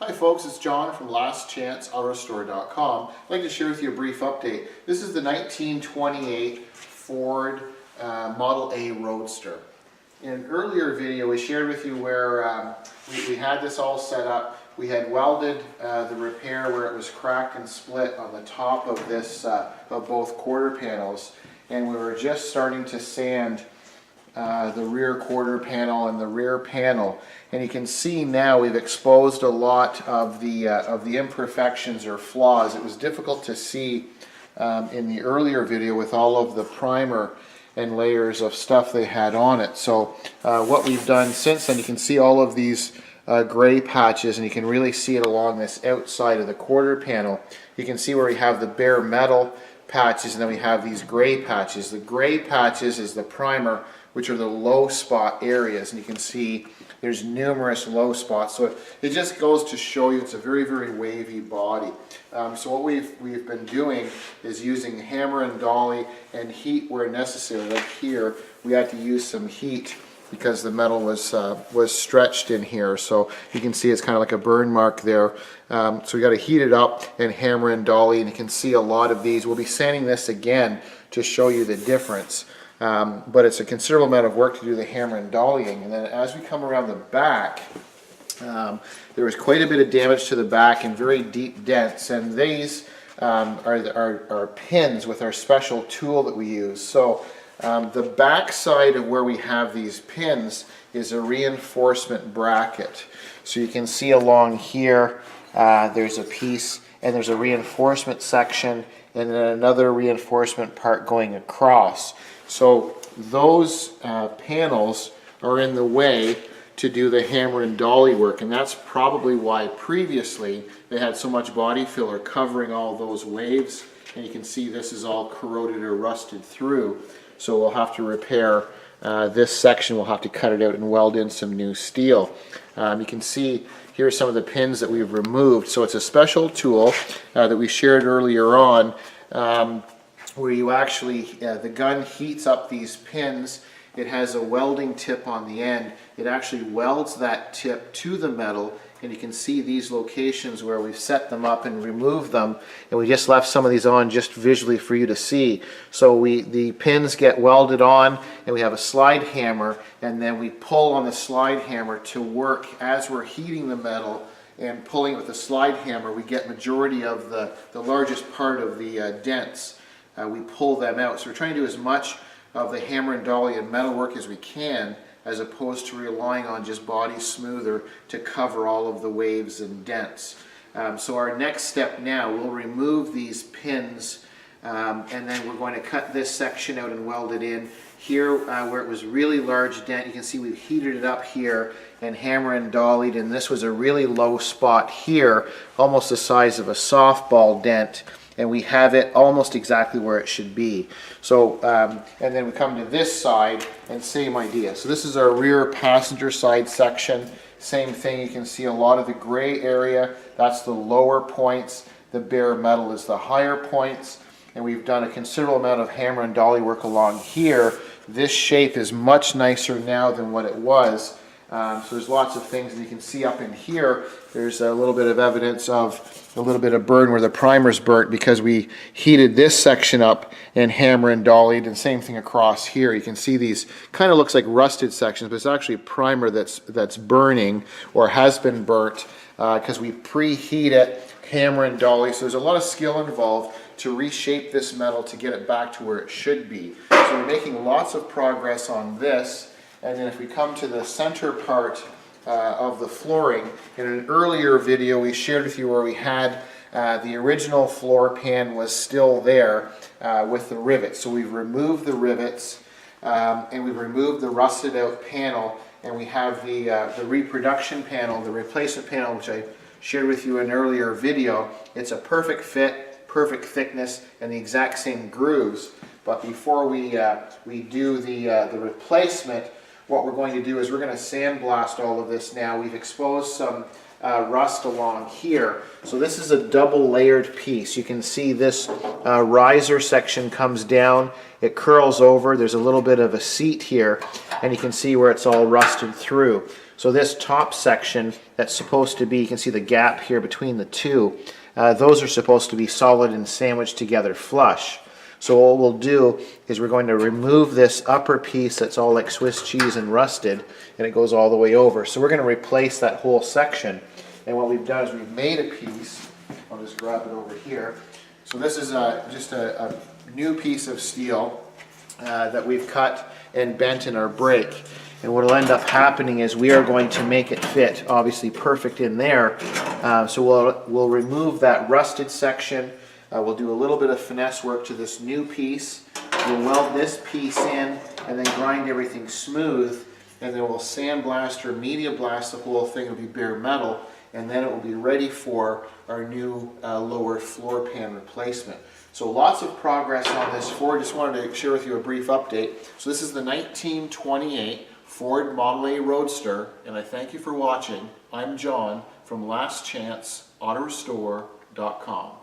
Hi folks, it's John from lastchanceautorestore.com. I'd like to share with you a brief update. This is the 1928 Ford Model A Roadster. In an earlier video we shared with you where we had this all set up. We had welded the repair where it was cracked and split on the top of this of both quarter panels, and we were just starting to sand the rear quarter panel and the rear panel, and you can see now we've exposed a lot of the imperfections or flaws. It was difficult to see in the earlier video with all of the primer and layers of stuff they had on it. So what we've done since then, you can see all of these gray patches, and you can really see it along this outside of the quarter panel. You can see where we have the bare metal patches, and then we have these gray patches. The gray patches is the primer, which are the low spot areas, and you can see there's numerous low spots. So it just goes to show you it's a very, very wavy body. So what we've been doing is using hammer and dolly and heat where necessary. Like here, we had to use some heat because the metal was stretched in here. So you can see it's kind of like a burn mark there. So we got to heat it up and hammer and dolly, and you can see a lot of these. We'll be sanding this again to show you the difference. But it's a considerable amount of work to do the hammer and dollying. And then as we come around the back, there was quite a bit of damage to the back and very deep dents. And these are pins with our special tool that we use. So the back side of where we have these pins is a reinforcement bracket. So you can see along here, there's a piece, and there's a reinforcement section, and then another reinforcement part going across. So those panels are in the way to do the hammer and dolly work, and that's probably why previously they had so much body filler covering all those waves, and you can see this is all corroded or rusted through. So we'll have to repair this section. We'll have to cut it out and weld in some new steel. You can see here are some of the pins that we've removed. So it's a special tool that we shared earlier on, where you actually, the gun heats up these pins. It has a welding tip on the end. It actually welds that tip to the metal, and you can see these locations where we've set them up and removed them, and we just left some of these on just visually for you to see. So the pins get welded on, and we have a slide hammer, and then we pull on the slide hammer to work as we're heating the metal. And pulling with the slide hammer, we get majority of the largest part of the dents. We pull them out. So we're trying to do as much of the hammer and dolly and metal work as we can, as opposed to relying on just body smoother to cover all of the waves and dents. So our next step now, we'll remove these pins, and then we're going to cut this section out and weld it in. Here, where it was really large dent, you can see we've heated it up here and hammer and dollied, and this was a really low spot here, almost the size of a softball dent, and we have it almost exactly where it should be. So, and then we come to this side, and same idea. So this is our rear passenger side section. Same thing, you can see a lot of the gray area. That's the lower points. The bare metal is the higher points. And we've done a considerable amount of hammer and dolly work along here. This shape is much nicer now than what it was. So there's lots of things, and you can see up in here, there's a little bit of evidence of a little bit of burn where the primer's burnt because we heated this section up and hammer and dollied, and same thing across here. You can see these kind of looks like rusted sections, but it's actually primer that's burning or has been burnt because we preheat it, hammer and dolly. So there's a lot of skill involved to reshape this metal to get it back to where it should be. So we're making lots of progress on this. And then if we come to the center part of the flooring, in an earlier video we shared with you where we had the original floor pan was still there with the rivets. So we've removed the rivets and we've removed the rusted out panel, and we have the reproduction panel, the replacement panel, which I shared with you in an earlier video. It's a perfect fit, perfect thickness, and the exact same grooves. But before we do the replacement, what we're going to do is we're going to sandblast all of this now. We've exposed some rust along here. So this is a double layered piece. You can see this riser section comes down, it curls over, there's a little bit of a seat here, and you can see where it's all rusted through. So this top section that's supposed to be, you can see the gap here between the two, those are supposed to be solid and sandwiched together flush. So what we'll do is we're going to remove this upper piece that's all like Swiss cheese and rusted, and it goes all the way over. So we're going to replace that whole section. And what we've done is we've made a piece. I'll just grab it over here. So this is just a new piece of steel that we've cut and bent in our brake. And what will end up happening is we are going to make it fit, obviously perfect in there. So we'll remove that rusted section. We'll do a little bit of finesse work to this new piece. We'll weld this piece in and then grind everything smooth. And then we'll sandblast or media blast the whole thing. It'll be bare metal. And then it will be ready for our new lower floor pan replacement. So lots of progress on this Ford. Just wanted to share with you a brief update. So this is the 1928 Ford Model A Roadster, and I thank you for watching. I'm John from lastchanceautorestore.com.